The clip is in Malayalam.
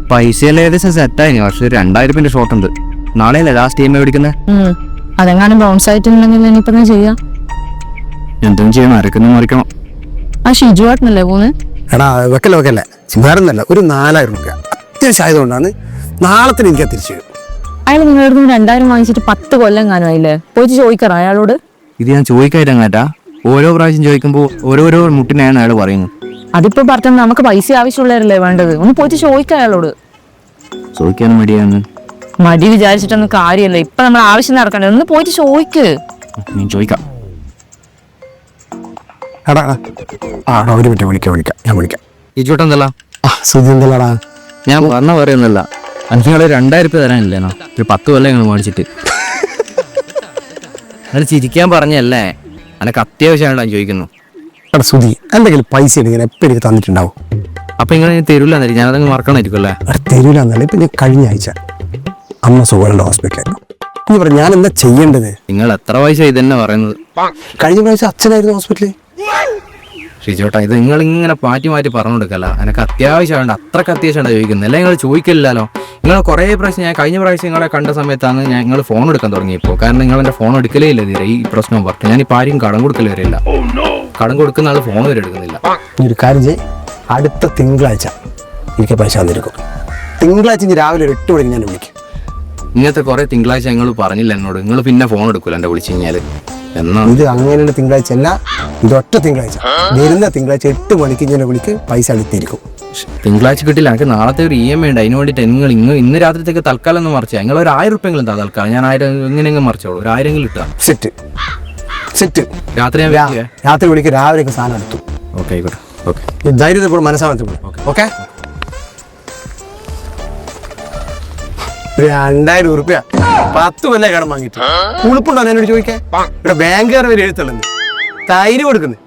പൈസയെല്ലാം ഏകദേശം സെറ്റായി. പക്ഷെ 2000 ഷോർട്ട് ഉണ്ട്. നാളെയല്ലേ ലാസ്റ്റ് ടീം മേടിക്കുന്നത്? അതെങ്ങാനും ബൗൺസ് ആയിട്ടുണ്ടെങ്കിൽ ഇനിയിപ്പോ ചെയ്യാ. എന്തും ചെയ്യണം, അരക്കുന്നു മറിക്കണം. ആ ഷിജുവാട്ടനല്ലേ പോന്ന്? എടാ വെക്കല്ലേ വേറൊന്നല്ല, ഒരു 4000 രൂപ അത്യാവശ്യം ആയതുകൊണ്ടാണ്. നാളത്തിന് എനിക്ക് തിരിച്ചു തരും. അയാൾ നിങ്ങളുടെ 2000 വാങ്ങിച്ചിട്ട് 10 കൊല്ലം കാണുമായില്ലേ? പോയിട്ട് ചോദിക്കണം അയാളോട്. ഇത് ഞാൻ ചോദിക്കായിട്ടാ. ഓരോ പ്രാവശ്യം ചോദിക്കുമ്പോൾ ഓരോരോ മുട്ടിനെയാണ് അയാൾ പറയുന്നത്. അതിപ്പോ പറഞ്ഞത് നമുക്ക് പൈസ ആവശ്യമുള്ളവരല്ലേ വേണ്ടത്. ഒന്ന് പോയിട്ട് ചോദിക്കാം അയാളോട്. ചോദിക്കാനും മടിയാണ്. മടി വിചാരിച്ചിട്ടൊന്നും കാര്യമല്ല. ഇപ്പൊ നമ്മൾ ആവശ്യം നടക്കണ്ടേ, ഒന്ന് പോയിട്ട് ചോദിക്ക്. ഞാൻ ചോദിക്കാം. എടാ ഒരു മിനിറ്റ് വിളിക്കാം. ഞാൻ വിളിക്കാം. ഈ ചൂട്ടെന്തല്ല സുധി എന്തല്ലടാ? ഞാൻ പറഞ്ഞ പറയുന്നില്ല. നിങ്ങൾ 2000 രൂപ തരാനില്ലേനോ? ഒരു 10 കൊല്ലം നിങ്ങൾ മേടിച്ചിട്ട്. നിങ്ങൾ ചിരിക്കാൻ പറഞ്ഞല്ലേ? അനക്ക് അത്യാവശ്യമാണ് ഞാൻ ചോദിക്കുന്നു. എടാ സുധി, എന്തെങ്കിലും പൈസ ഇങ്ങനെ എപ്പോൾ എനിക്ക് തന്നിട്ടുണ്ടാവും. അപ്പൊ നിങ്ങൾ തരൂല, ഞാനതങ്ങ് മറക്കണമായിരിക്കും അല്ലേ? അവിടെ തരൂല എന്നല്ല. ഇപ്പം ഞാൻ കഴിഞ്ഞ ആഴ്ച അമ്മ സുഖമുള്ള ഹോസ്പിറ്റലായിരുന്നു. നീ പറഞ്ഞു ഞാൻ എന്താ ചെയ്യേണ്ടത്? നിങ്ങൾ എത്ര പൈസ ഇതന്നെ പറയുന്നത്? കഴിഞ്ഞ പ്രാവശ്യം അച്ഛനായിരുന്നു ഹോസ്പിറ്റലിൽ. ഷിജോട്ടാ, ഇത് നിങ്ങൾ ഇങ്ങനെ മാറ്റി പറഞ്ഞു കൊടുക്കല്ല. എനിക്ക് അത്യാവശ്യമുണ്ട്, അത്രക്ക് അത്യാവശ്യമാണ് ചോദിക്കുന്നത്. അല്ല നിങ്ങൾ ചോദിക്കില്ലല്ലോ. നിങ്ങൾ കുറേ പ്രാവശ്യം, ഞാൻ കഴിഞ്ഞ പ്രാവശ്യം നിങ്ങളെ കണ്ട സമയത്താണ് നിങ്ങൾ ഫോൺ എടുക്കാൻ തുടങ്ങിയപ്പോൾ. കാരണം നിങ്ങൾ എൻ്റെ ഫോൺ എടുക്കലേ ഇല്ല തീരെ. ഈ പ്രശ്നം പറഞ്ഞു ഞാനിപ്പോൾ ആരും കടം കൊടുക്കൽ വരില്ല. കടം കൊടുക്കുന്ന ആൾ ഫോൺ വരെ എടുക്കുന്നില്ല. ഒരു കാര്യം ചെയ്യ്, അടുത്ത തിങ്കളാഴ്ച എനിക്ക് പൈസ തന്നിരിക്കും. തിങ്കളാഴ്ച ഇനി രാവിലെ 8 മണിക്ക് ഞാൻ വിളിക്കും. ഇങ്ങനത്തെ കുറേ തിങ്കളാഴ്ച നിങ്ങൾ പറഞ്ഞില്ല എന്നോട്. നിങ്ങൾ പിന്നെ ഫോൺ എടുക്കില്ല എൻ്റെ വിളിച്ചു കഴിഞ്ഞാൽ. എന്നാ ഇത് അങ്ങനെയുള്ള തിങ്കളാഴ്ച അല്ല, ഇതൊറ്റ തിങ്കളാഴ്ച. വരുന്ന തിങ്കളാഴ്ച 8 മണിക്ക് ഞാൻ വിളിക്ക്, പൈസ അടുത്തിരിക്കും. തിങ്കളാഴ്ച കിട്ടില്ല. എനിക്ക് നാളത്തെ ഒരു EMI ഉണ്ട്. അതിന് വേണ്ടിയിട്ട് നിങ്ങൾ ഇന്ന് രാത്രിത്തേക്ക് തൽക്കാലം ഒന്ന് മറിച്ചാൽ നിങ്ങൾ ഒരു 1000 രൂപയെങ്കിലും എന്താ തൽക്കാലം. ഞാൻ 1000 എങ്ങനെയെങ്കിലും മറിച്ചോളൂ. ഒരു 1000 കിട്ടുക. സെറ്റ് രാത്രി ഞാൻ രാത്രി വിളിക്ക്, രാവിലെ സാധനം എടുത്തു. ഓക്കെ ആയിക്കോട്ടെ. ഓക്കെ, ധൈര്യത്തിൽ മനസ്സാമത്തിൽ. ഓക്കെ, 2000 രൂപ 10 കൊല്ലം കടം വാങ്ങിയിട്ട് ഉളുപ്പുണ്ടോ എന്നോട് ചോദിക്കാൻ? ഇവിടെ ബാങ്കുകാർ വരെ എഴുത്തുള്ളത് തൈര് കൊടുക്കുന്നത്.